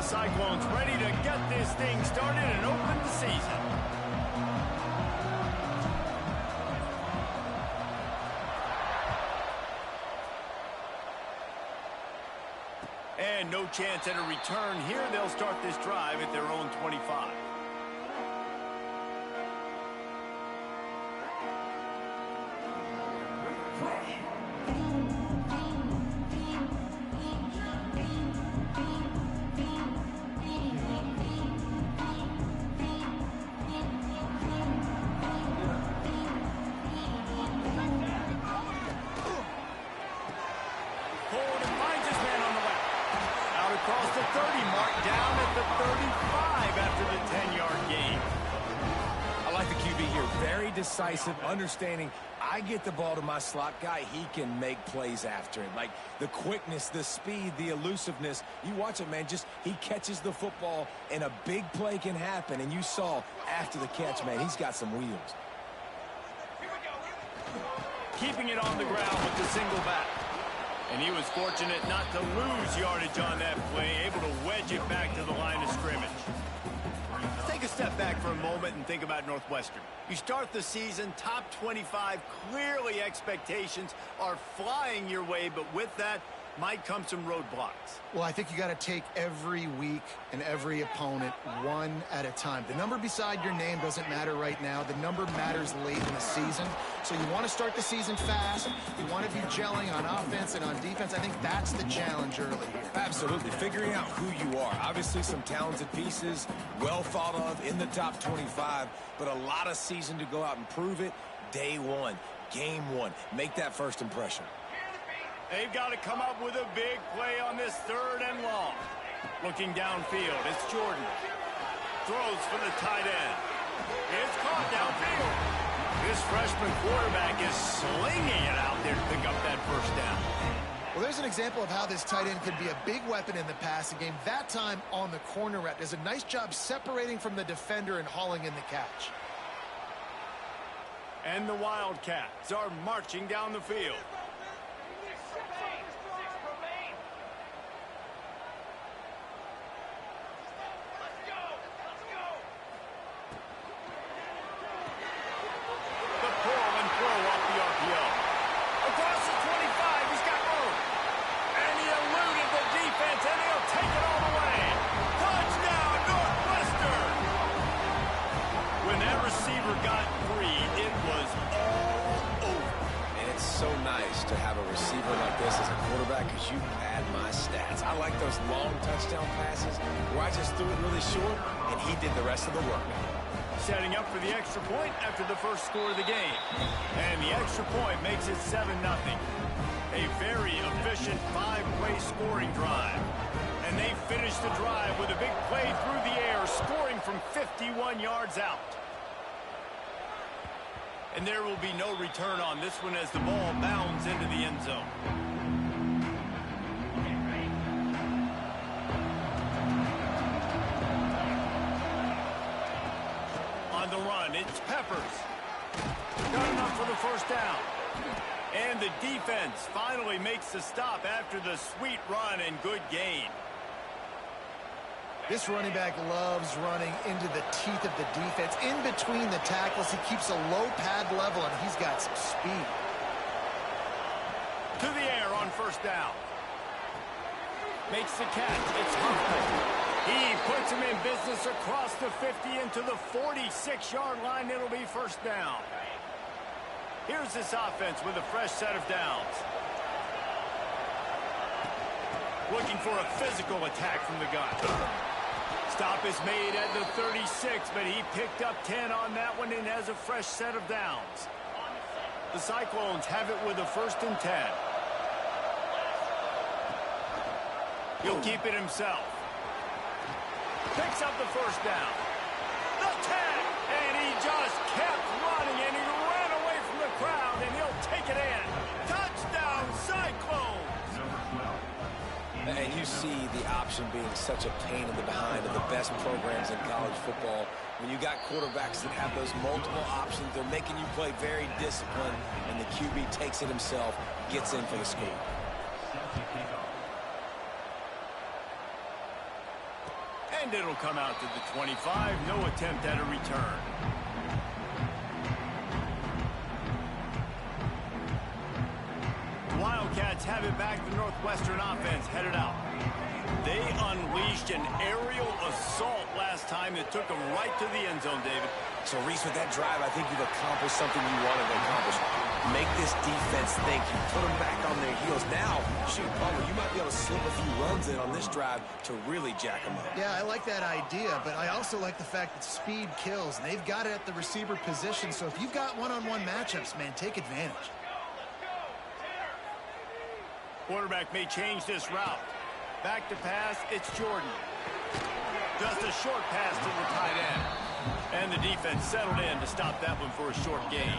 the Cyclones ready to get this thing started and open the season. And no chance at a return here. They'll start this drive at their own 25. Across the 30 mark, down at the 35 after the 10-yard gain. I like the QB here. Very decisive, understanding I get the ball to my slot guy, he can make plays after it. Like the quickness, the speed, the elusiveness. You watch it, man, just he catches the football and a big play can happen. And you saw after the catch, man, he's got some wheels. Keeping it on the ground with the single back. And he was fortunate not to lose yardage on that play, able to wedge it back to the line of scrimmage. Let's take a step back for a moment and think about Northwestern. You start the season top 25, clearly expectations are flying your way, but with that might come some roadblocks. Well, I think you got to take every week and every opponent one at a time. The number beside your name doesn't matter right now. The number matters late in the season. So you want to start the season fast. You want to be gelling on offense and on defense. I think that's the challenge early here. Absolutely. Figuring out who you are. Obviously some talented pieces, well thought of in the top 25, but a lot of season to go out and prove it. Day one, game one. Make that first impression. They've got to come up with a big play on this 3rd and long. Looking downfield, it's Jordan. Throws for the tight end. It's caught downfield. This freshman quarterback is slinging it out there to pick up that first down. Well, there's an example of how this tight end could be a big weapon in the passing game. That time on the corner route. Does a nice job separating from the defender and hauling in the catch. And the Wildcats are marching down the field. To have a receiver like this as a quarterback, because you pad my stats. I like those long touchdown passes where I just threw it really short and he did the rest of the work. Setting up for the extra point after the first score of the game. And the extra point makes it 7-0. A very efficient 5-play scoring drive. And they finish the drive with a big play through the air, scoring from 51 yards out. And there will be no return on this one as the ball bounds into the end zone. On the run, it's Peppers. Got enough for the first down. And the defense finally makes the stop after the sweet run and good gain. This running back loves running into the teeth of the defense. In between the tackles, he keeps a low pad level, and he's got some speed. To the air on first down. Makes the catch. It's Humphrey. He puts him in business across the 50 into the 46-yard line. It'll be first down. Here's this offense with a fresh set of downs. Looking for a physical attack from the gun. Stop is made at the 36, but he picked up 10 on that one and has a fresh set of downs. The Cyclones have it with a 1st and 10. He'll keep it himself. Picks up the first down. The 10, and he just kept running, and he ran away from the crowd, and he'll take it in. Touchdown, Cyclones! And you see the option being such a pain in the behind of the best programs in college football. When you got quarterbacks that have those multiple options, they're making you play very disciplined, and the QB takes it himself, gets in for the score. And it'll come out to the 25. No attempt at a return. The Wildcats have it back. The Northwestern offense headed out. They unleashed an aerial assault last time that took them right to the end zone, David. So, Reese, with that drive, I think you've accomplished something you wanted to accomplish. Make this defense think. You put them back on their heels. Now, shoot, Butler, you might be able to slip a few runs in on this drive to really jack them up. Yeah, I like that idea, but I also like the fact that speed kills, and they've got it at the receiver position. So if you've got one-on-one matchups, man, take advantage. Quarterback may change this route. Back to pass, it's Jordan. Just a short pass to the tight end. And the defense settled in to stop that one for a short gain.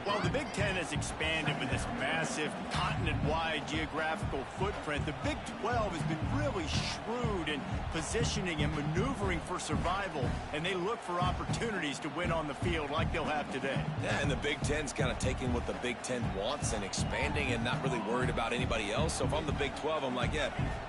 While the Big Ten has expanded with this massive continent-wide geographical footprint, the Big 12 has been really shrewd in positioning and maneuvering for survival, and they look for opportunities to win on the field like they'll have today. Yeah, and the Big Ten's kind of taking what the Big Ten wants and expanding and not really worried about anybody else. So if I'm the Big 12, I'm like, yeah,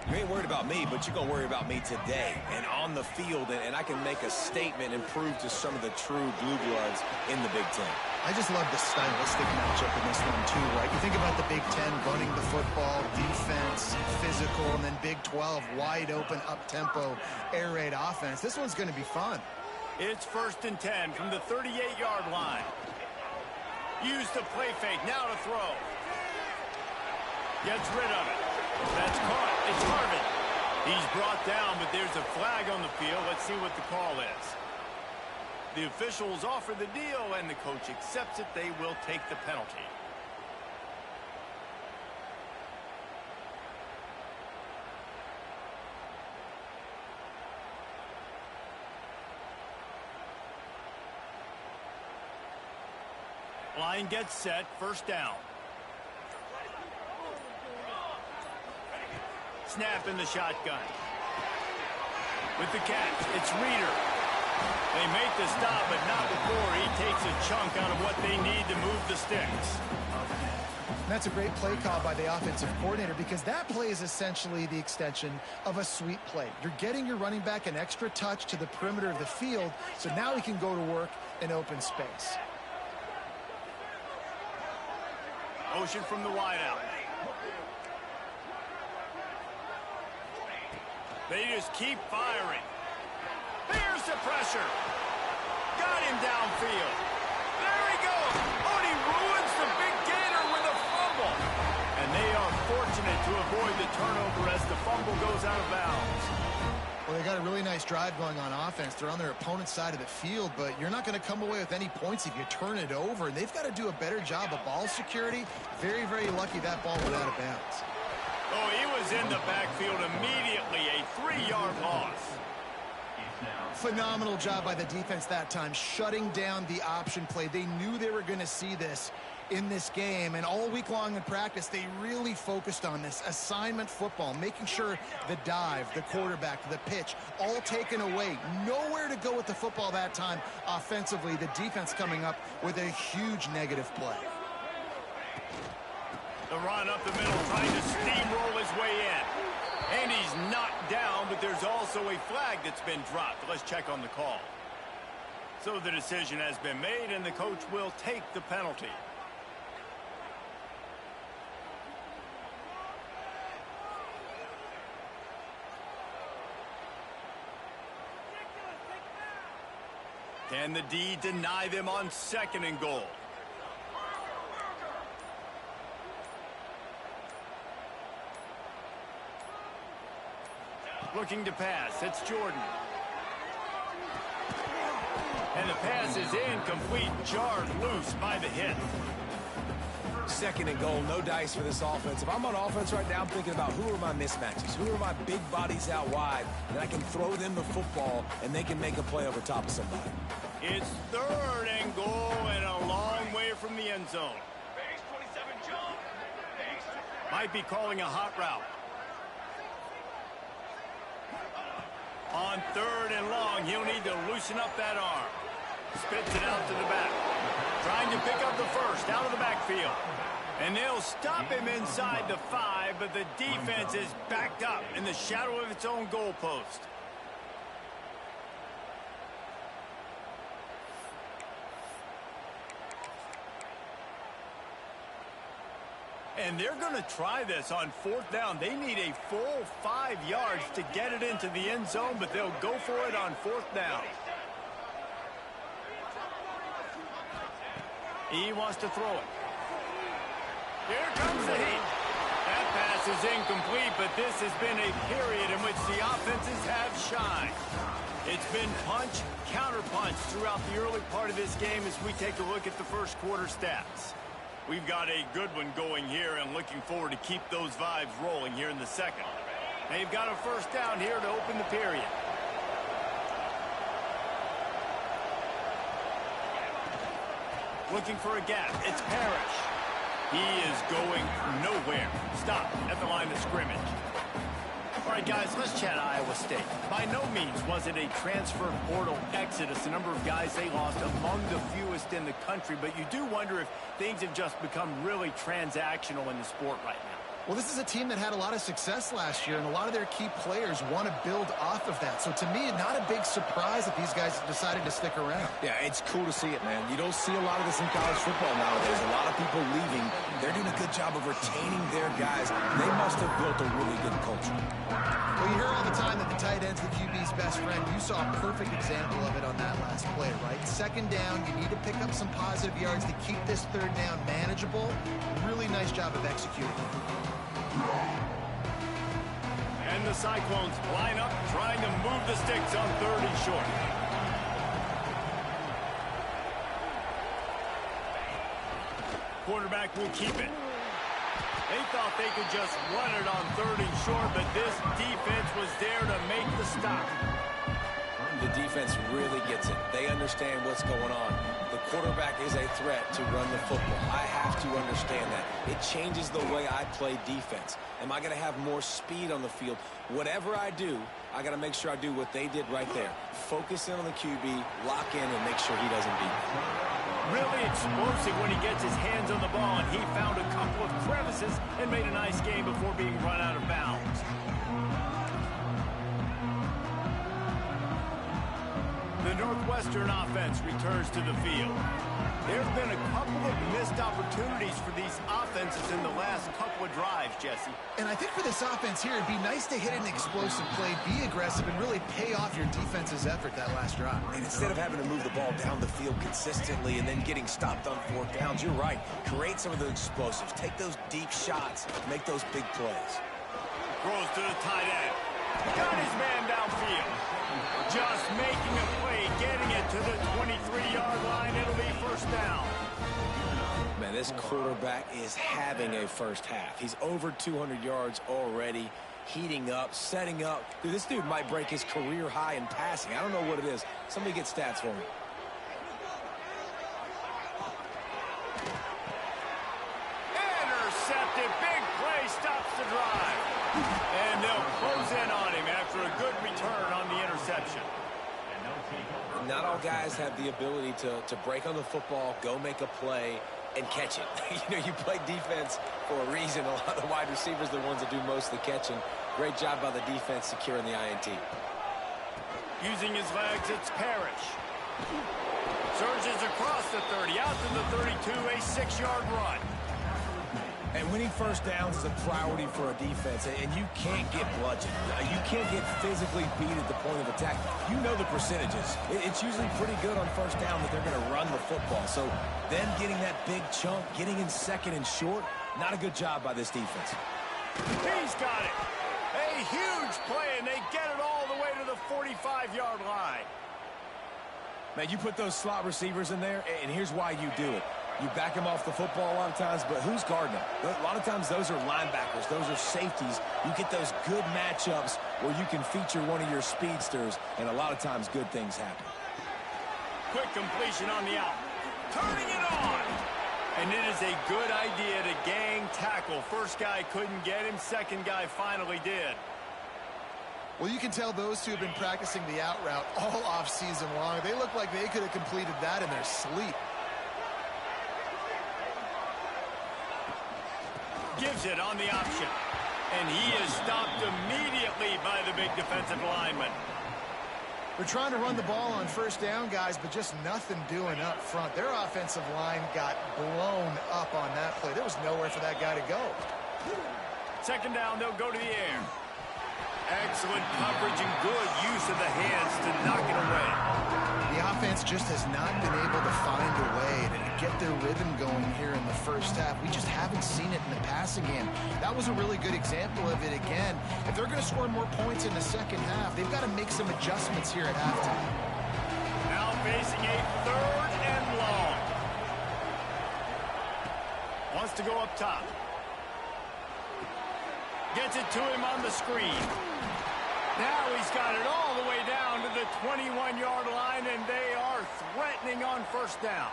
you ain't worried about me, but you're going to worry about me today and on the field, and I can make a statement and prove to some of the true blue bloods in the Big Ten. I just love the stylistic matchup in this one, too, right? You think about the Big Ten running the football, defense, physical, and then Big 12, wide open, up-tempo, air raid offense. This one's going to be fun. It's 1st and 10 from the 38-yard line. Use the play fake, now to throw. Gets rid of it. That's caught. It's Harvin. He's brought down, but there's a flag on the field. Let's see what the call is. The officials offer the deal, and the coach accepts it. They will take the penalty. Line gets set. 1st down. Snap in the shotgun. With the catch, it's Reeder. They make the stop, but not before he takes a chunk out of what they need to move the sticks. And that's a great play call by the offensive coordinator, because that play is essentially the extension of a sweep play. You're getting your running back an extra touch to the perimeter of the field, so now he can go to work in open space. Motion from the wideout. They just keep firing. Here's the pressure. Got him downfield. There he goes. Oh, and he ruins the big gainer with a fumble. And they are fortunate to avoid the turnover as the fumble goes out of bounds. Well, they got a really nice drive going on offense. They're on their opponent's side of the field, but you're not going to come away with any points if you turn it over. And they've got to do a better job of ball security. Very, very lucky that ball went out of bounds. Oh, he was in the backfield immediately. A 3-yard loss. Phenomenal job by the defense that time, shutting down the option play. They knew they were going to see this in this game, and all week long in practice, they really focused on this assignment football, making sure the dive, the quarterback, the pitch, all taken away. Nowhere to go with the football that time offensively. The defense coming up with a huge negative play. The run up the middle, trying to steamroll his way in. And he's knocked down, but there's also a flag that's been dropped. Let's check on the call. So the decision has been made, and the coach will take the penalty. Can the D deny them on 2nd and goal? Looking to pass. It's Jordan. And the pass is incomplete. Jarred loose by the hit. 2nd and goal, no dice for this offense. If I'm on offense right now, I'm thinking about who are my mismatches, who are my big bodies out wide, and I can throw them the football, and they can make a play over top of somebody. It's 3rd and goal, and a long way from the end zone. Might be calling a hot route. On 3rd and long, he'll need to loosen up that arm. Spits it out to the back. Trying to pick up the first out of the backfield. And they'll stop him inside the 5, but the defense is backed up in the shadow of its own goalpost. And they're going to try this on 4th down. They need a full 5 yards to get it into the end zone, but they'll go for it on 4th down. He wants to throw it. Here comes the heat. That pass is incomplete, but this has been a period in which the offenses have shined. It's been punch, counter-punch throughout the early part of this game as we take a look at the first quarter stats. We've got a good one going here and looking forward to keep those vibes rolling here in the second. They've got a first down here to open the period. Looking for a gap. It's Parrish. He is going nowhere. Stop at the line of scrimmage. All right, guys, let's chat Iowa State. By no means was it a transfer portal exodus, the number of guys they lost among the fewest in the country, but you do wonder if things have just become really transactional in the sport right now. Well, this is a team that had a lot of success last year, and a lot of their key players want to build off of that. So to me, not a big surprise that these guys decided to stick around. Yeah, it's cool to see it, man. You don't see a lot of this in college football nowadays. A lot of people leaving. They're doing a good job of retaining their guys. They must have built a really good culture. Well, you hear all the time that the tight end's the QB's best friend. You saw a perfect example of it on that last play, right? 2nd down, you need to pick up some positive yards to keep this 3rd down manageable. Really nice job of executing. And the Cyclones line up, trying to move the sticks on 3rd and short. Quarterback will keep it. They thought they could just run it on 3rd and short, but this defense was there to make the stop. The defense really gets it. They understand what's going on. The quarterback is a threat to run the football. I have to understand that. It changes the way I play defense. Am I going to have more speed on the field? Whatever I do, I got to make sure I do what they did right there. Focus in on the QB, lock in, and make sure he doesn't beat me. Really explosive when he gets his hands on the ball, and he found a couple of crevices and made a nice game before being run out of bounds. The Northwestern offense returns to the field. There have been a couple of missed opportunities for these offenses in the last couple of drives, Jesse. And I think for this offense here, it'd be nice to hit an explosive play, be aggressive, and really pay off your defense's effort that last drive. And instead of having to move the ball down the field consistently and then getting stopped on 4th downs, you're right. Create some of those explosives. Take those deep shots. Make those big plays. Throws to the tight end. Got his man downfield. Just making a play, getting it to the 23-yard line. It'll be first down. Man, this quarterback is having a first half. He's over 200 yards already, heating up, setting up. Dude, this dude might break his career high in passing. I don't know what it is. Somebody get stats for me. Intercepted. Big play stops the drive. And they'll close in on him after a good return on the interception. Not all guys have the ability to break on the football, go make a play, and catch it. You know, you play defense for a reason. A lot of the wide receivers are the ones that do most of the catching. Great job by the defense securing the INT. Using his legs, it's Parrish. Surges across the 30, out to the 32, a 6-yard run. And winning first downs is a priority for a defense, and you can't get bludgeoned. You can't get physically beat at the point of attack. You know the percentages. It's usually pretty good on first down that they're going to run the football. So them getting that big chunk, getting in 2nd and short, not a good job by this defense. He's got it. A huge play, and they get it all the way to the 45-yard line. Man, you put those slot receivers in there, and here's why you do it. You back them off the football a lot of times, but who's guarding them? A lot of times those are linebackers. Those are safeties. You get those good matchups where you can feature one of your speedsters, and a lot of times good things happen. Quick completion on the out. Turning it on. And it is a good idea to gang tackle. First guy couldn't get him. Second guy finally did. Well, you can tell those two have been practicing the out route all off-season long. They look like they could have completed that in their sleep. Gives it on the option. And he is stopped immediately by the big defensive lineman. They're trying to run the ball on first down, guys, but just nothing doing up front. Their offensive line got blown up on that play. There was nowhere for that guy to go. Second down, they'll go to the air. Excellent coverage and good use of the hands to knock it away. The offense just has not been able to find a way to get their rhythm going here in the first half. We just haven't seen it in the passing game. That was a really good example of it again. If they're going to score more points in the second half, they've got to make some adjustments here at halftime. Now facing a third and long. Wants to go up top. Gets it to him on the screen. Now he's got it all the way down to the 21-yard line, and they are threatening on first down.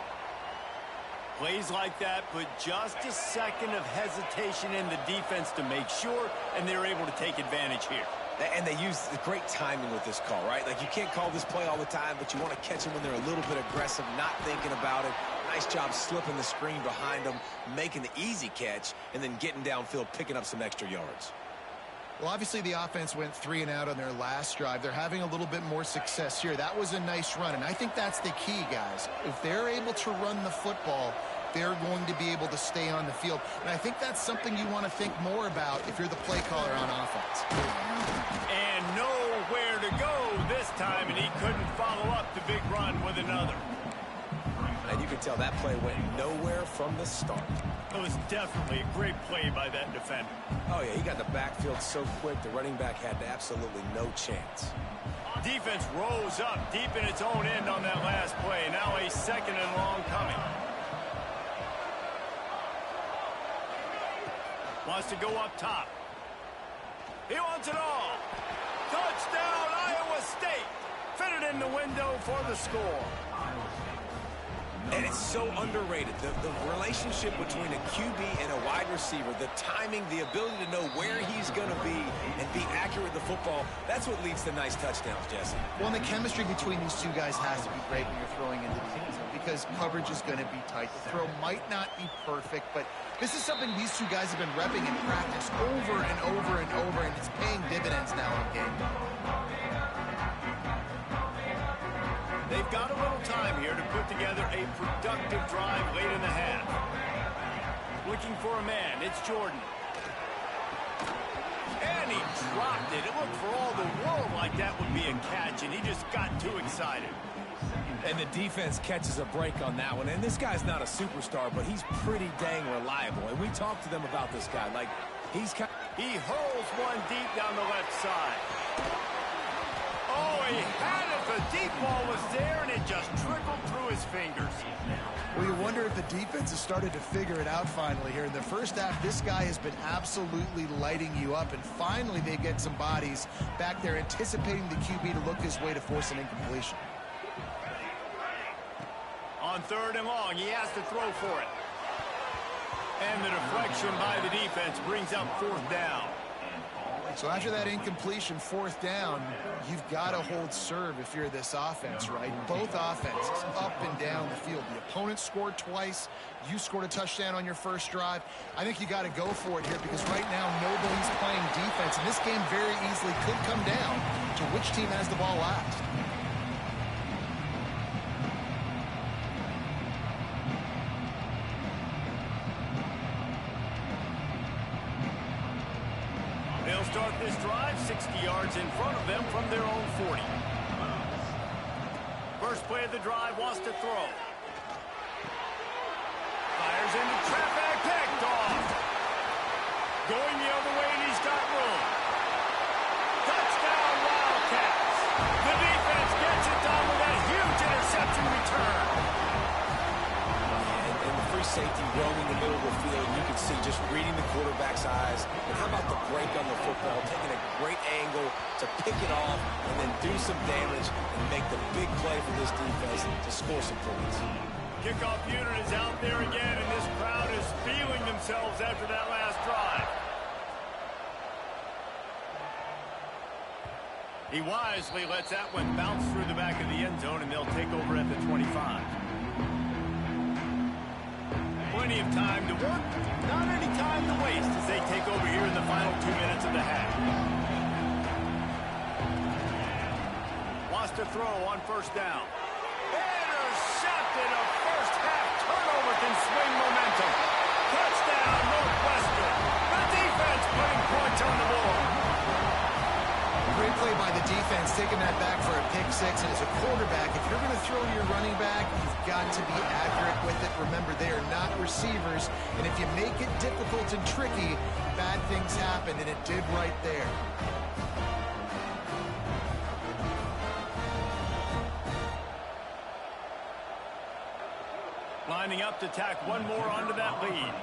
Plays like that put just a second of hesitation in the defense to make sure, and they're able to take advantage here. And they use the great timing with this call, right? Like, you can't call this play all the time, but you want to catch them when they're a little bit aggressive, not thinking about it. Nice job slipping the screen behind them, making the easy catch, and then getting downfield, picking up some extra yards. Well, obviously the offense went 3 and out on their last drive. They're having a little bit more success here. That was a nice run, and I think that's the key, guys. If they're able to run the football, they're going to be able to stay on the field. And I think that's something you want to think more about if you're the play caller on offense. And nowhere to go this time, and he couldn't follow up the big run with another. And you can tell that play went nowhere from the start. It was definitely a great play by that defender. Oh, yeah, he got the backfield so quick, the running back had absolutely no chance. Defense rose up deep in its own end on that last play. Now a second and long coming. Wants to go up top. He wants it all. Touchdown, Iowa State. Fit it in the window for the score. And it's so underrated. The relationship between a QB and a wide receiver, the timing, the ability to know where he's going to be and be accurate with the football, that's what leads to nice touchdowns, Jesse. Well, and the chemistry between these two guys has to be great when you're throwing into the end zone because coverage is going to be tight. The throw might not be perfect, but this is something these two guys have been repping in practice over and over and over, and it's paying dividends now in game. They've got a little time here to put together a productive drive late in the half. Looking for a man. It's Jordan. And he dropped it. It looked for all the world like that would be a catch, and he just got too excited. And the defense catches a break on that one. And this guy's not a superstar, but he's pretty dang reliable. And we talked to them about this guy. Like, he hurls one deep down the left side. Oh, he had it. The deep ball was there, and it just trickled through his fingers. Well, you wonder if the defense has started to figure it out finally here. In the first half, this guy has been absolutely lighting you up, and finally they get some bodies back there anticipating the QB to look his way to force an incompletion. On third and long, he has to throw for it. And the deflection by the defense brings up fourth down. So after that incompletion, fourth down, you've got to hold serve if you're this offense, right? Both offenses up and down the field. The opponent scored twice. You scored a touchdown on your first drive. I think you got to go for it here because right now nobody's playing defense. And this game very easily could come down to which team has the ball last. They'll start this drive 60 yards in front of them from their own 40. First play of the drive, wants to throw. Fires into traffic, picked off. Going the other way, and he's got room. Touchdown, Wildcats. The defense gets it done with that huge interception return. And the free safety roaming the middle of the field, you can see just reading the quarterback's eyes. And how about the break on the football, taking a great angle to pick it off and then do some damage and make the big play for this defense to score some points. Kickoff unit is out there again, and this crowd is feeling themselves after that last drive. He wisely lets that one bounce through the back of the end zone, and they'll take over at the 25. Plenty of time to work, not any time to waste as they take over here in the final 2 minutes of the half. Wants to throw on first down. Intercepted. A first-half turnover can swing momentum. Touchdown, Northwestern. The defense putting points on the board. Great play by the defense, taking that back for a pick six. And as a quarterback, if you're going to throw to your running back, you've got to be accurate with it. Remember, they are not receivers. And if you make it difficult and tricky, bad things happen, and it did right there. Lining up to tack one more onto that lead.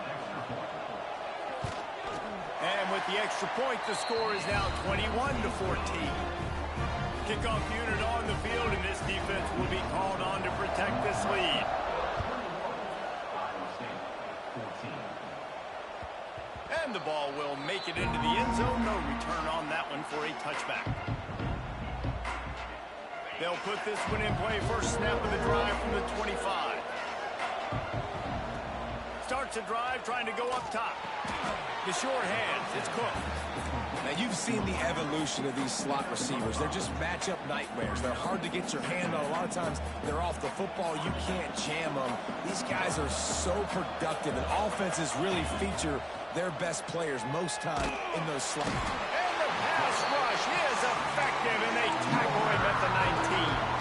And with the extra point, the score is now 21-14. Kickoff unit on the field, and this defense will be called on to protect this lead. And the ball will make it into the end zone. No return on that one for a touchback. They'll put this one in play. First snap of the drive from the 25. Starts a drive trying to go up top. The short hands, it's Cook. Now, you've seen the evolution of these slot receivers. They're just matchup nightmares. They're hard to get your hand on. A lot of times, they're off the football. You can't jam them. These guys are so productive, and offenses really feature their best players most time in those slots. And the pass rush is effective, and they tackle him at the 19.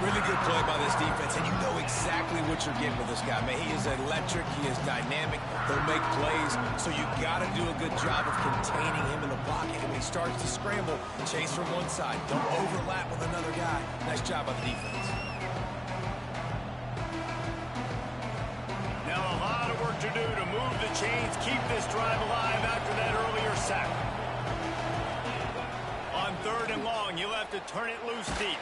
Really good play by this defense, and you know exactly what you're getting with this guy. Man, he is electric. He is dynamic. He'll make plays, so you got to do a good job of containing him in the pocket. And when he starts to scramble, chase from one side. Don't overlap with another guy. Nice job by the defense. Now a lot of work to do to move the chains, keep this drive alive after that earlier sack. On 3rd and long, you'll have to turn it loose deep.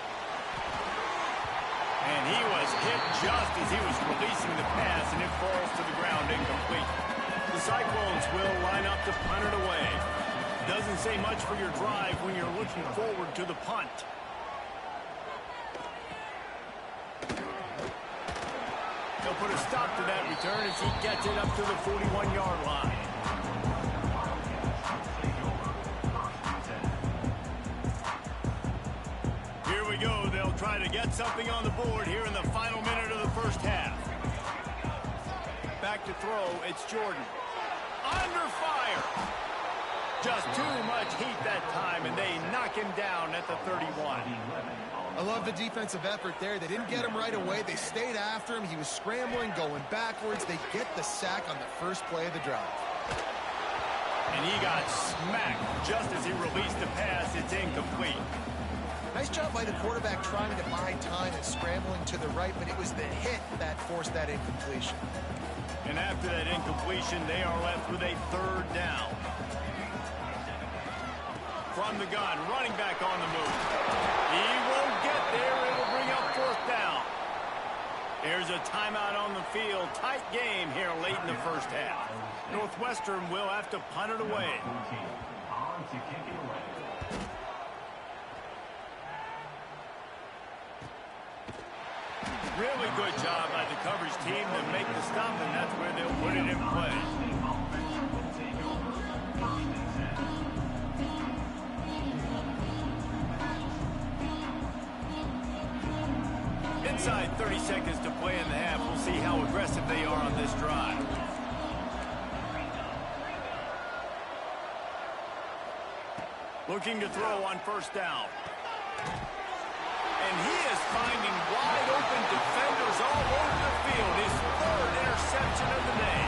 And he was hit just as he was releasing the pass, and it falls to the ground incomplete. The Cyclones will line up to punt it away. Doesn't say much for your drive when you're looking forward to the punt. They'll put a stop to that return as he gets it up to the 41-yard line. Here we go. They'll try to get something on the board here in the final minute of the first half. Back to throw. It's Jordan. Under fire. Just too much heat that time, and they knock him down at the 31. I love the defensive effort there. They didn't get him right away. They stayed after him. He was scrambling, going backwards. They get the sack on the first play of the drive. And he got smacked just as he released the pass. It's incomplete. Nice job by the quarterback trying to buy time and scrambling to the right, but it was the hit that forced that incompletion. And after that incompletion, they are left with a 3rd down. From the gun, running back on the move. He won't get there. It'll bring up 4th down. There's a timeout on the field. Tight game here late in the first half. Northwestern will have to punt it away. Really good job by the coverage team to make the stop, and that's where they'll put it in play. Inside 30 seconds to play in the half. We'll see how aggressive they are on this drive. Looking to throw on first down. And he is finding wide open defenders all over the field. His 3rd interception of the day.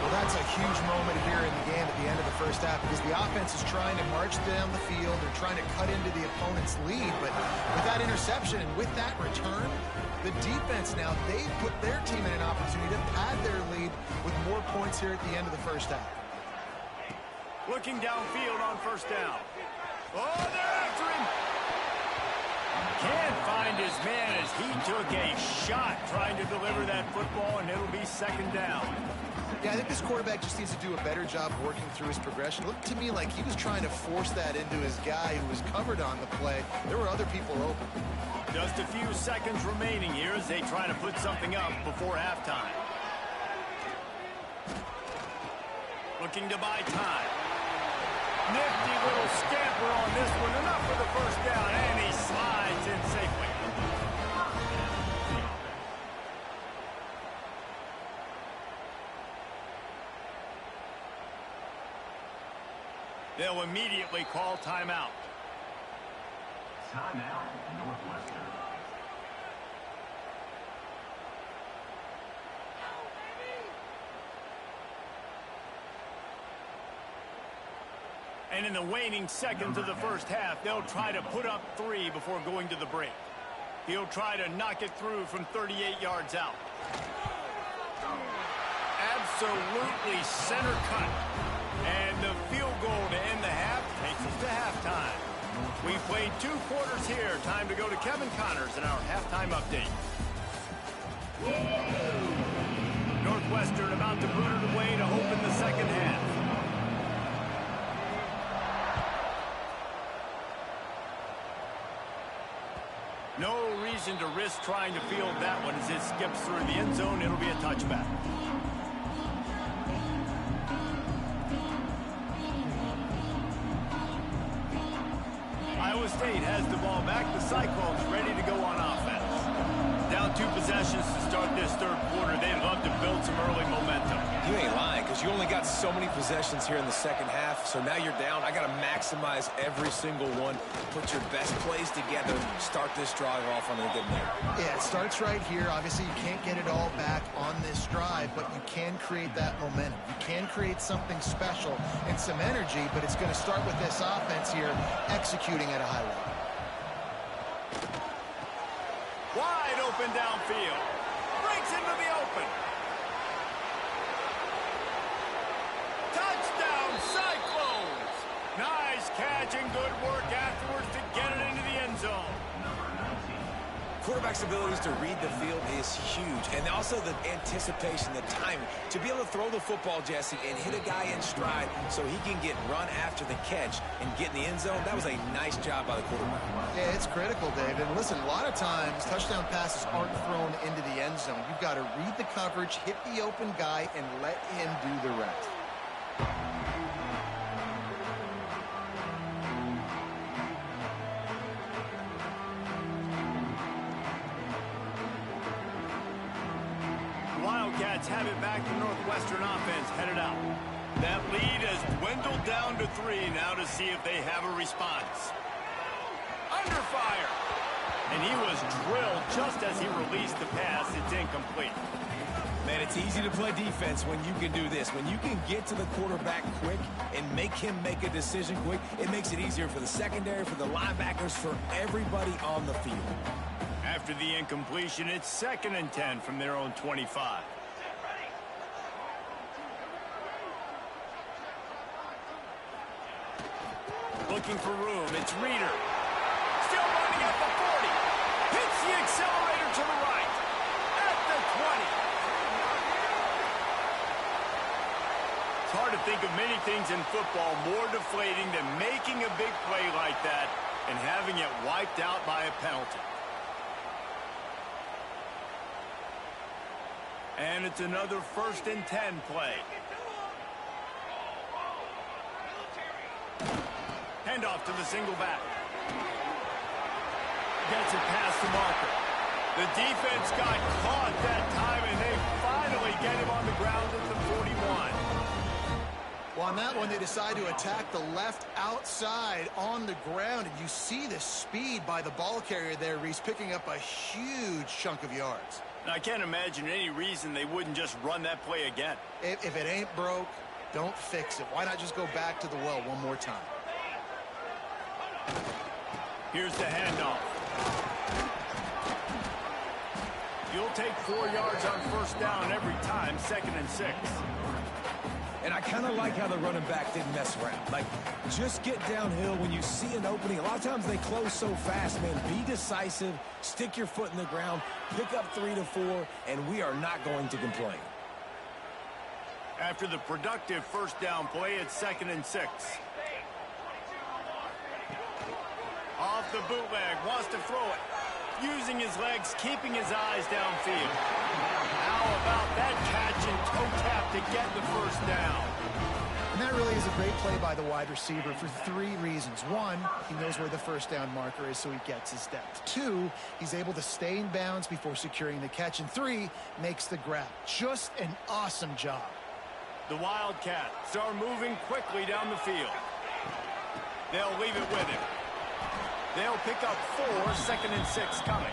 Well, that's a huge moment here in the game at the end of the first half because the offense is trying to march down the field. They're trying to cut into the opponent's lead. But with that interception and with that return, the defense now, they put their team in an opportunity to pad their lead with more points here at the end of the first half. Looking downfield on first down. Oh, they're after him. Can't find his man as he took a shot trying to deliver that football, and it'll be 2nd down. Yeah, I think this quarterback just needs to do a better job working through his progression. It looked to me like he was trying to force that into his guy who was covered on the play. There were other people open. Just a few seconds remaining here as they try to put something up before halftime. Looking to buy time. Nifty little scamper on this one. Enough for the first down, and he slides gets in safely. They'll immediately call timeout. Timeout, Northwestern. And in the waning seconds of the first half, they'll try to put up 3 before going to the break. He'll try to knock it through from 38 yards out. Absolutely center cut. And the field goal to end the half takes us to halftime. We played 2 quarters here. Time to go to Kevin Connors in our halftime update. Northwestern about to boot it away to open the second half. No reason to risk trying to field that one as it skips through the end zone. It'll be a touchback. Iowa State has the ball back. The Cyclones ready to go on offense. Down 2 possessions to start this third quarter. They'd love to build some early momentum. You ain't lying, because you only got so many possessions here in the second half, so now you're down. I got to maximize every single one. Put your best plays together. Start this drive off on a good note. Yeah, it starts right here. Obviously, you can't get it all back on this drive, but you can create that momentum. You can create something special and some energy, but it's going to start with this offense here executing at a high level. Wide open downfield. Breaks into the open. Touchdown, Cyclones! Nice catch and good work afterwards to get it into the end zone. Quarterback's abilities to read the field is huge, and also the anticipation, the timing. To be able to throw the football, Jesse, and hit a guy in stride so he can get run after the catch and get in the end zone, that was a nice job by the quarterback. Yeah, it's critical, David. Listen, a lot of times touchdown passes aren't thrown into the end zone. You've got to read the coverage, hit the open guy, and let him do the rest. Wildcats have it back. The Northwestern offense headed out. That lead has dwindled down to 3 now to see if they have a response. Under fire. And he was drilled just as he released the pass. It's incomplete. Man, it's easy to play defense when you can do this. When you can get to the quarterback quick and make him make a decision quick, it makes it easier for the secondary, for the linebackers, for everybody on the field. After the incompletion, it's 2nd and 10 from their own 25. Looking for room. It's Reeder. Still running at the 40. Hits the accelerator to the right. At the 20. It's hard to think of many things in football more deflating than making a big play like that and having it wiped out by a penalty. And it's another 1st and 10 play. Handoff to the single back. Gets it past the marker. The defense got caught that time, and they finally get him on the ground at the 41. Well, on that one, they decide to attack the left outside on the ground, and you see the speed by the ball carrier there, Reese, picking up a huge chunk of yards. Now, I can't imagine any reason they wouldn't just run that play again. If it ain't broke, don't fix it. Why not just go back to the well one more time? Here's the handoff. You'll take 4 yards on 1st down every time, 2nd and 6. And I kind of like how the running back didn't mess around. Like, just get downhill when you see an opening. A lot of times they close so fast, man. Be decisive, stick your foot in the ground, pick up 3 to 4, and we are not going to complain. After the productive 1st down play, it's 2nd and 6. Off the bootleg, wants to throw it. Using his legs, keeping his eyes downfield. How about that catch and toe tap to get the 1st down? And that really is a great play by the wide receiver for 3 reasons. 1, he knows where the first down marker is, so he gets his depth. 2, he's able to stay in bounds before securing the catch. And 3, makes the grab. Just an awesome job. The Wildcats are moving quickly down the field. They'll leave it with him. They'll pick up 4, 2nd and 6 coming.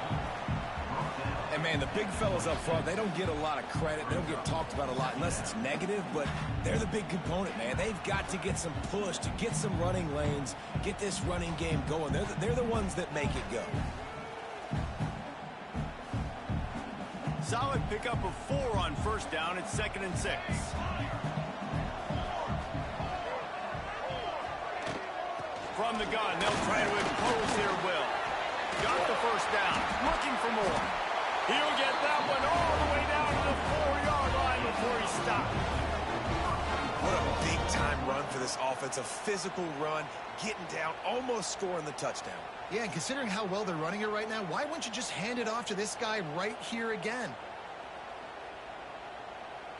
And, man, the big fellas up front, they don't get a lot of credit. They don't get talked about a lot unless it's negative, but they're the big component, man. They've got to get some push, to get some running lanes, get this running game going. They're the ones that make it go. Solid pickup of 4 on first down. It's 2nd and 6. From the gun, they'll try to impose their will. Got the first down. Looking for more. He'll get that one all the way down to the 4-yard line before he stopped. What a big-time run for this offense. A physical run, getting down, almost scoring the touchdown. Yeah, and considering how well they're running it right now, why wouldn't you just hand it off to this guy right here again?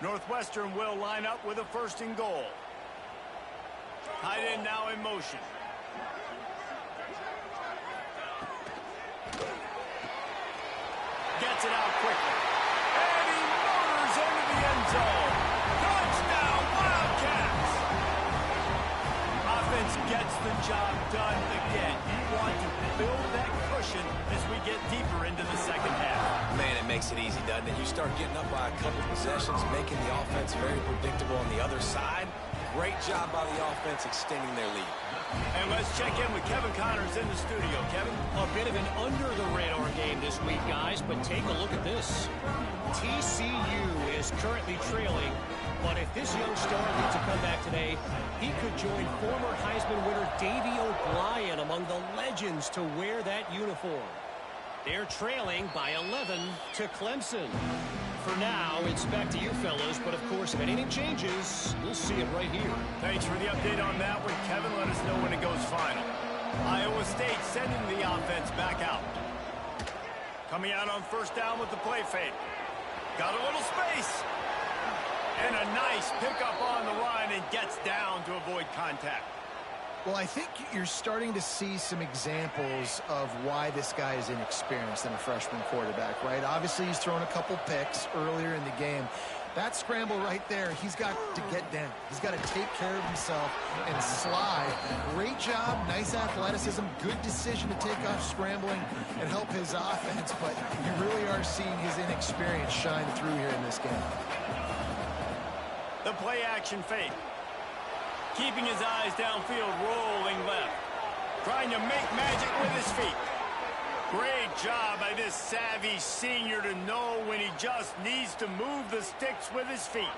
Northwestern will line up with a 1st and goal. Tight end now in motion. Gets it out quickly. And he motors into the end zone. Touchdown, Wildcats! Offense gets the job done again. You want to build that cushion as we get deeper into the second half. Man, it makes it easy, doesn't it? You start getting up by a couple possessions, making the offense very predictable on the other side. Great job by the offense extending their lead. And let's check in with Kevin Connors in the studio. Kevin? A bit of an under-the-radar game this week, guys, but take a look at this. TCU is currently trailing, but if this young star needs a comeback today, he could join former Heisman winner Davey O'Brien among the legends to wear that uniform. They're trailing by 11 to Clemson. For now, it's back to you fellas, but of course, if anything changes, we'll see it right here. Thanks for the update on that one, Kevin. Let us know when it goes final. Iowa State sending the offense back out. Coming out on first down with the play fake. Got a little space. And a nice pickup on the run and gets down to avoid contact. Well, I think you're starting to see some examples of why this guy is inexperienced in a freshman quarterback, right? Obviously, he's thrown a couple picks earlier in the game. That scramble right there, he's got to get down. He's got to take care of himself and slide. Great job, nice athleticism, good decision to take off scrambling and help his offense, but you really are seeing his inexperience shine through here in this game. The play action fake. Keeping his eyes downfield, rolling left. Trying to make magic with his feet. Great job by this savvy senior to know when he just needs to move the sticks with his feet.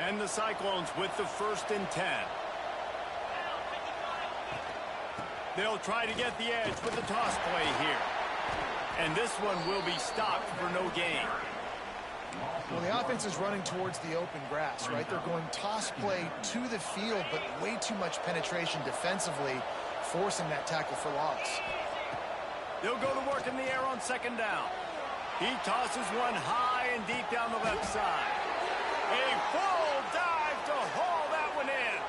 And the Cyclones with the 1st and 10. They'll try to get the edge with the toss play here. And this one will be stopped for no gain. Well, the offense is running towards the open grass, right? They're going toss play to the field, but way too much penetration defensively, forcing that tackle for loss. They'll go to work in the air on 2nd down. He tosses one high and deep down the left side. A full dive to haul that one in.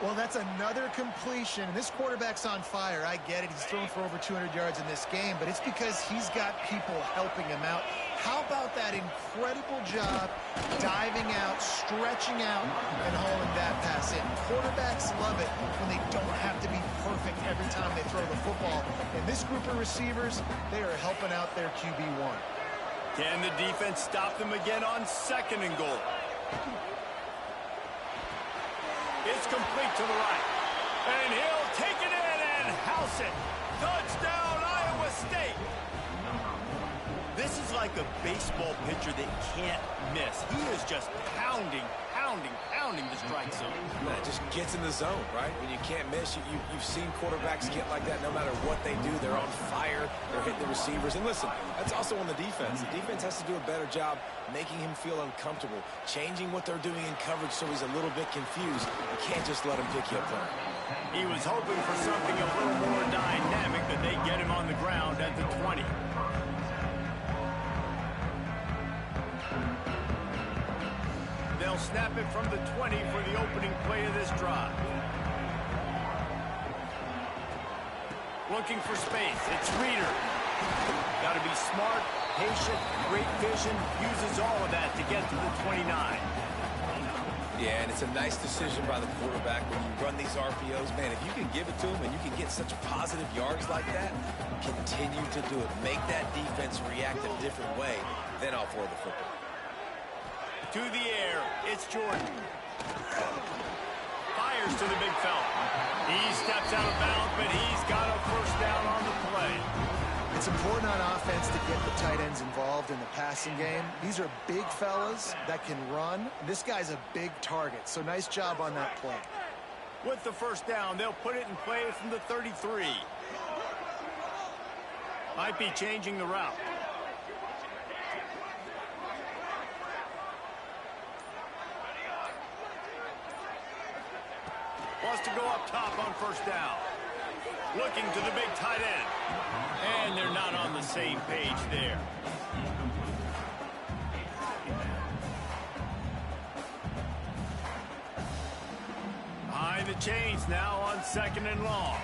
Well, that's another completion. This quarterback's on fire. I get it. He's thrown for over 200 yards in this game, but it's because he's got people helping him out. How about that incredible job diving out, stretching out, and hauling that pass in? Quarterbacks love it when they don't have to be perfect every time they throw the football. And this group of receivers, they are helping out their QB1. Can the defense stop them again on 2nd and goal? It's complete to the right. And he'll take it in and house it. Touchdown, Iowa State. This is like a baseball pitcher that can't miss. He is just pounding the strike zone. Man, it just gets in the zone, right? When you can't miss, you've seen quarterbacks get like that no matter what they do. They're on fire. They're hitting the receivers. And listen, that's also on the defense. The defense has to do a better job making him feel uncomfortable, changing what they're doing in coverage so he's a little bit confused. You can't just let him pick you apart. He was hoping for something a little more dynamic, that they get him on the ground at the 20. They'll They'll snap it from the 20 for the opening play of this drive. Looking for space. It's Reader. Got to be smart, patient, great vision. Uses all of that to get to the 29. Yeah, and it's a nice decision by the quarterback when you run these RPOs. Man, if you can give it to him and you can get such positive yards like that, continue to do it. Make that defense react a different way, then I'll forward the football. To the air, it's Jordan. Fires to the big fella. He steps out of bounds, but he's got a first down on the play. It's important on offense to get the tight ends involved in the passing game. These are big fellas that can run. This guy's a big target, so nice job on that play. With the first down, they'll put it in play from the 33. Might be changing the route. Wants to go up top on first down. Looking to the big tight end. And they're not on the same page there. Behind the chains now on 2nd and long.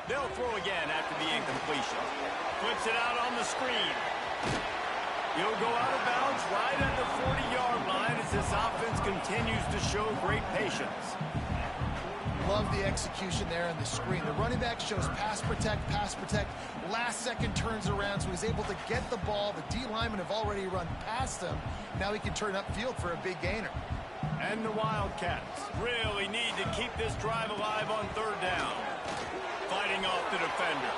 They'll throw again after the incompletion. Flips it out on the screen. He'll go out of bounds right at the 40-yard line as this offense continues to show great patience. Love the execution there on the screen. The running back shows pass protect. Last second turns around, so he's able to get the ball. The D linemen have already run past him. Now he can turn upfield for a big gainer. And the Wildcats really need to keep this drive alive on 3rd down. Fighting off the defender.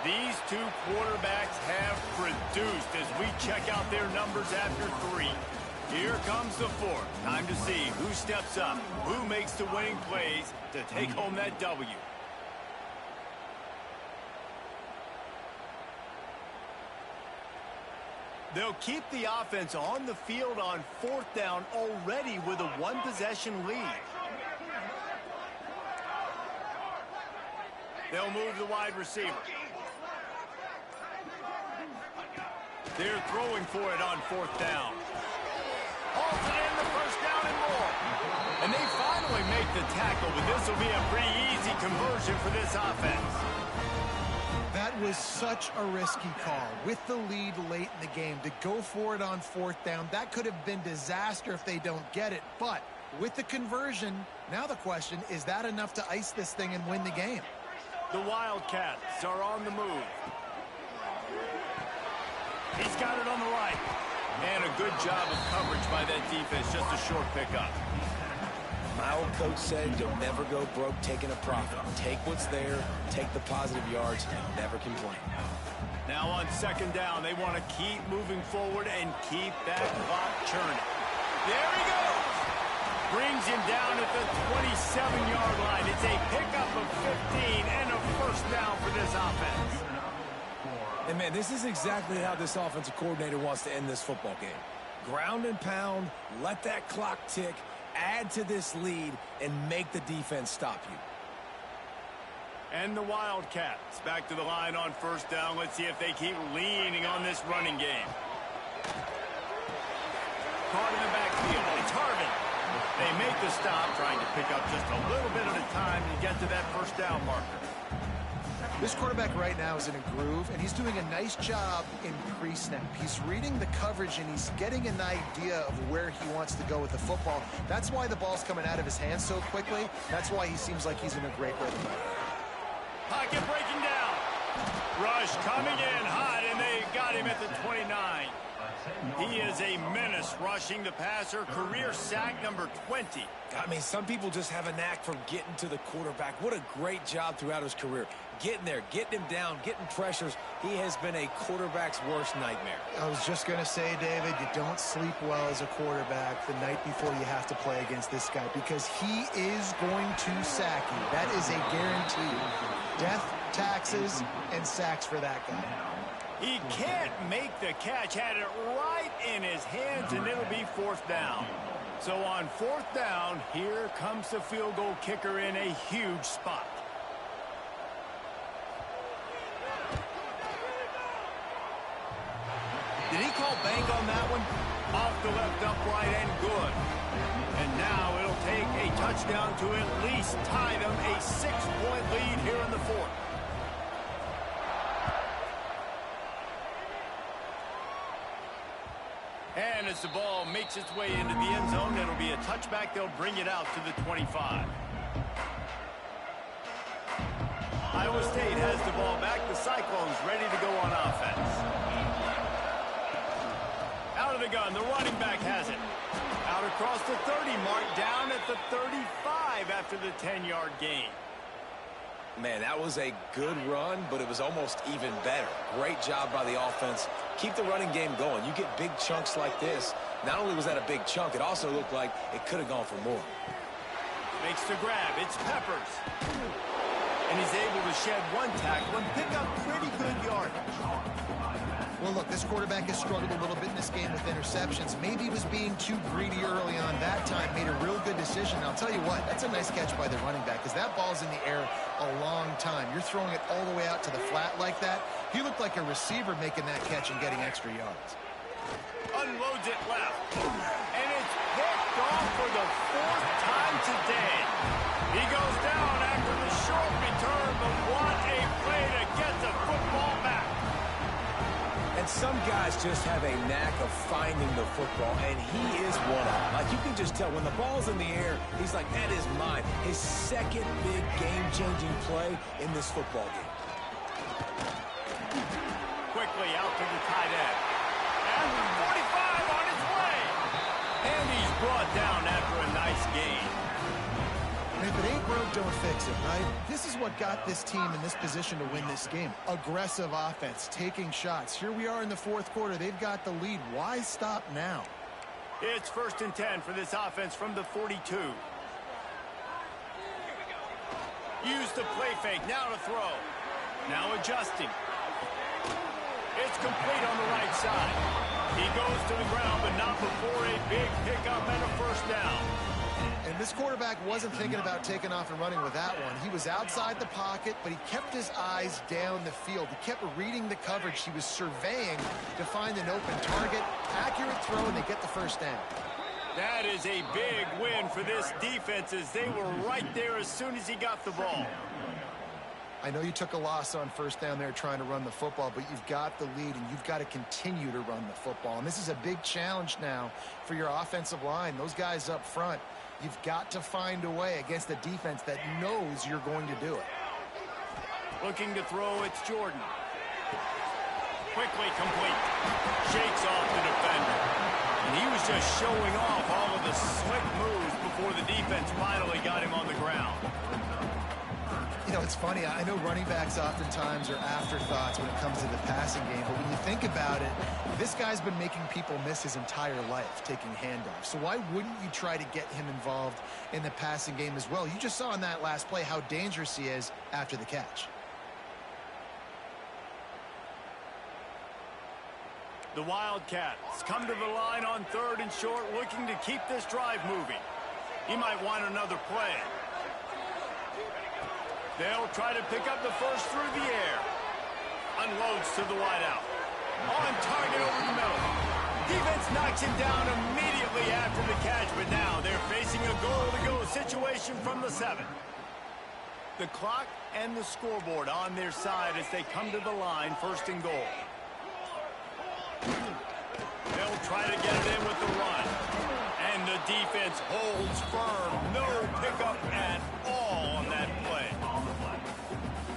These two quarterbacks have produced as we check out their numbers after 3. Here comes the 4th. Time to see who steps up, who makes the winning plays to take home that W. They'll keep the offense on the field on 4th down already with a 1-possession lead. They'll move the wide receiver. They're throwing for it on 4th down. Hauls it in, the first down and more. And they finally make the tackle, but this will be a pretty easy conversion for this offense. That was such a risky call. With the lead late in the game, to go for it on 4th down, that could have been disaster if they don't get it. But with the conversion, now the question, is that enough to ice this thing and win the game? The Wildcats are on the move. He's got it on the right. And a good job of coverage by that defense. Just a short pickup. My old coach said you'll never go broke taking a profit. Take what's there, take the positive yards, and never complain. Now on 2nd down, they want to keep moving forward and keep that clock churning. There he goes. Brings him down at the 27-yard line. It's a pickup of 15 and a first down for this offense. And, man, this is exactly how this offensive coordinator wants to end this football game. Ground and pound, let that clock tick, add to this lead, and make the defense stop you. And the Wildcats back to the line on 1st down. Let's see if they keep leaning on this running game. Caught in the backfield. It's Harvin. They make the stop, trying to pick up just a little bit at a time to get to that first down marker. This quarterback right now is in a groove, and he's doing a nice job in pre-snap. He's reading the coverage, and he's getting an idea of where he wants to go with the football. That's why the ball's coming out of his hands so quickly. That's why he seems like he's in a great rhythm. Pocket breaking down. Rush coming in hot, and they got him at the 29. He is a menace rushing the passer. Career sack number 20. I mean, some people just have a knack for getting to the quarterback. What a great job throughout his career. Getting there, getting him down, getting pressures. He has been a quarterback's worst nightmare. I was just going to say, David, you don't sleep well as a quarterback the night before you have to play against this guy because he is going to sack you. That is a guarantee. Death, taxes, and sacks for that guy. He can't make the catch. Had it right in his hands, and it'll be 4th down. So on 4th down, here comes the field goal kicker in a huge spot. Did he call bang on that one? Off the left upright and good. And now it'll take a touchdown to at least tie them a 6-point lead here in the fourth. And as the ball makes its way into the end zone, it'll be a touchback. They'll bring it out to the 25. Iowa State has the ball back. The Cyclones ready to go on offense. Out of the gun, the running back has it. Out across the 30 mark, down at the 35 after the 10-yard gain. Man, that was a good run, but it was almost even better. Great job by the offense. Keep the running game going. You get big chunks like this. Not only was that a big chunk, it also looked like it could have gone for more. Makes the grab. It's Peppers. And he's able to shed one tackle and pick up pretty good yardage. Well, look, this quarterback has struggled a little bit in this game with interceptions. Maybe he was being too greedy early on. That time made a real good decision. I'll tell you what, that's a nice catch by the running back because that ball's in the air a long time. You're throwing it all the way out to the flat like that. He looked like a receiver making that catch and getting extra yards. Unloads it left. And it's picked off for the 4th time today. He goes down after the short return, but what a play to get the football back. And some guys just have a knack of finding the football, and he is one of them. Like, you can just tell when the ball's in the air, he's like, that is mine. His second big game-changing play in this football game. Quickly out to the tight end. And 45 on his way. And he's brought down after a nice gain. And if it ain't broke, don't fix it, right? This is what got this team in this position to win this game. Aggressive offense, taking shots. Here we are in the fourth quarter. They've got the lead. Why stop now? It's 1st and 10 for this offense from the 42. Use the play fake. Now to throw. Now adjusting. It's complete on the right side. He goes to the ground, but not before a big pickup and a first down. And this quarterback wasn't thinking about taking off and running with that one. He was outside the pocket, but he kept his eyes down the field. He kept reading the coverage. He was surveying to find an open target. Accurate throw, and they get the first down. That is a big win for this defense as they were right there as soon as he got the ball. I know you took a loss on first down there trying to run the football, but you've got the lead, and you've got to continue to run the football. And this is a big challenge now for your offensive line. Those guys up front, you've got to find a way against a defense that knows you're going to do it. Looking to throw, it's Jordan. Quickly complete. Shakes off the defender. And he was just showing off all of the slick moves before the defense finally got him on the ground. You know, it's funny. I know running backs oftentimes are afterthoughts when it comes to the passing game, but when you think about it, this guy's been making people miss his entire life taking handoffs. So why wouldn't you try to get him involved in the passing game as well? You just saw in that last play how dangerous he is after the catch. The Wildcats come to the line on 3rd and short, looking to keep this drive moving. He might want another play. They'll try to pick up the first through the air. Unloads to the wideout. On target over the middle. Defense knocks him down immediately after the catch, but now they're facing a goal-to-go situation from the 7. The clock and the scoreboard on their side as they come to the line, 1st and goal. They'll try to get it in with the run. And the defense holds firm. No pickup at all on that play.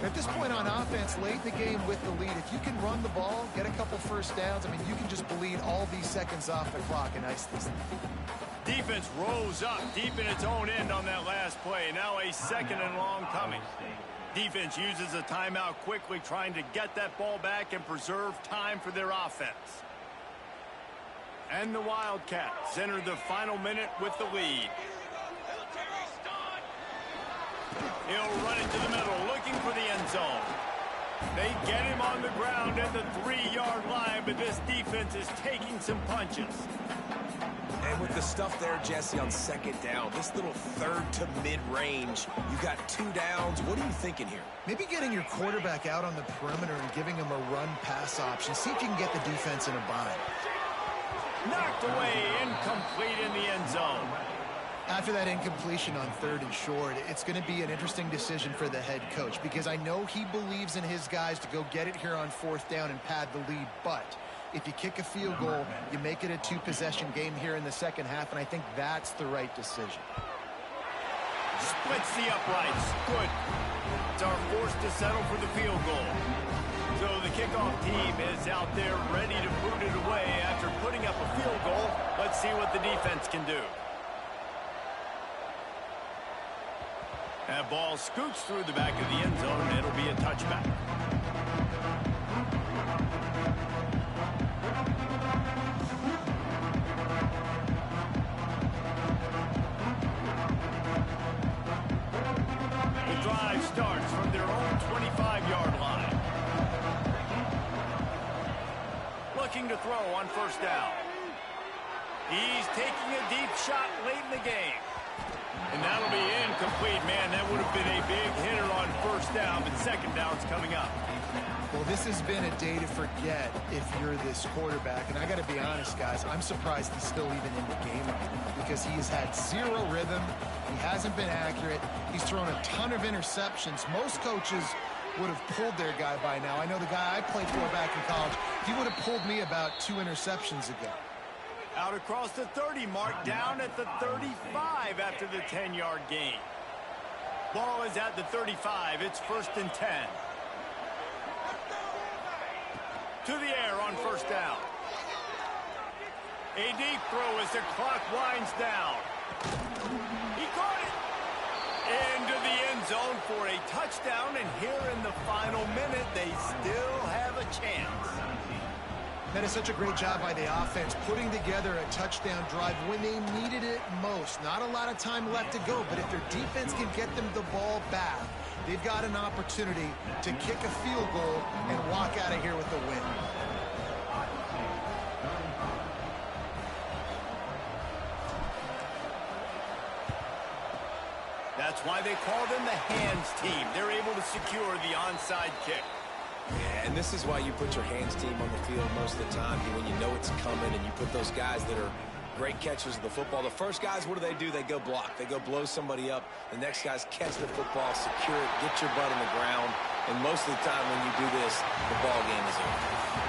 At this point on offense, late in the game with the lead, if you can run the ball, get a couple first downs, I mean, you can just bleed all these seconds off the clock and ice this thing. Defense rose up deep in its own end on that last play. Now a 2nd and long coming. Defense uses a timeout quickly, trying to get that ball back and preserve time for their offense. And the Wildcats enter the final minute with the lead. He'll run it to the middle, looking for the end zone. They get him on the ground at the 3-yard line, but this defense is taking some punches. And with the stuff there, Jesse, on second down, this little third to mid-range, you got 2 downs. What are you thinking here? Maybe getting your quarterback out on the perimeter and giving him a run-pass option. See if you can get the defense in a bind. Knocked away, incomplete in the end zone. After that incompletion on 3rd and short, it's going to be an interesting decision for the head coach because I know he believes in his guys to go get it here on 4th down and pad the lead, but if you kick a field goal, you make it a 2-possession game here in the second half, and I think that's the right decision. Splits the uprights. Good. It's our forced to settle for the field goal. So the kickoff team is out there ready to boot it away after putting up a field goal. Let's see what the defense can do. That ball scoots through the back of the end zone, and it'll be a touchback. The drive starts from their own 25-yard line. Looking to throw on 1st down. He's taking a deep shot late in the game. And that'll be incomplete, man. That would have been a big hitter on 1st down, but 2nd down's coming up. Well, this has been a day to forget if you're this quarterback. And I got to be honest, guys, I'm surprised he's still even in the game right now because he has had 0 rhythm. He hasn't been accurate. He's thrown a ton of interceptions. Most coaches would have pulled their guy by now. I know the guy I played for back in college, he would have pulled me about 2 interceptions ago. Out across the 30 mark, down at the 35 after the 10-yard gain. Ball is at the 35. It's 1st and 10. To the air on 1st down. A deep throw as the clock winds down. He caught it. Into the end zone for a touchdown, and here in the final minute, they still have a chance. That is such a great job by the offense, putting together a touchdown drive when they needed it most. Not a lot of time left to go, but if their defense can get them the ball back, they've got an opportunity to kick a field goal and walk out of here with a win. That's why they call them the hands team. They're able to secure the onside kick. Yeah, and this is why you put your hands team on the field most of the time when you know it's coming, and you put those guys that are great catchers of the football. The first guys, what do? They go block. They go blow somebody up. The next guys catch the football, secure it, get your butt on the ground. And most of the time when you do this, the ball game is over.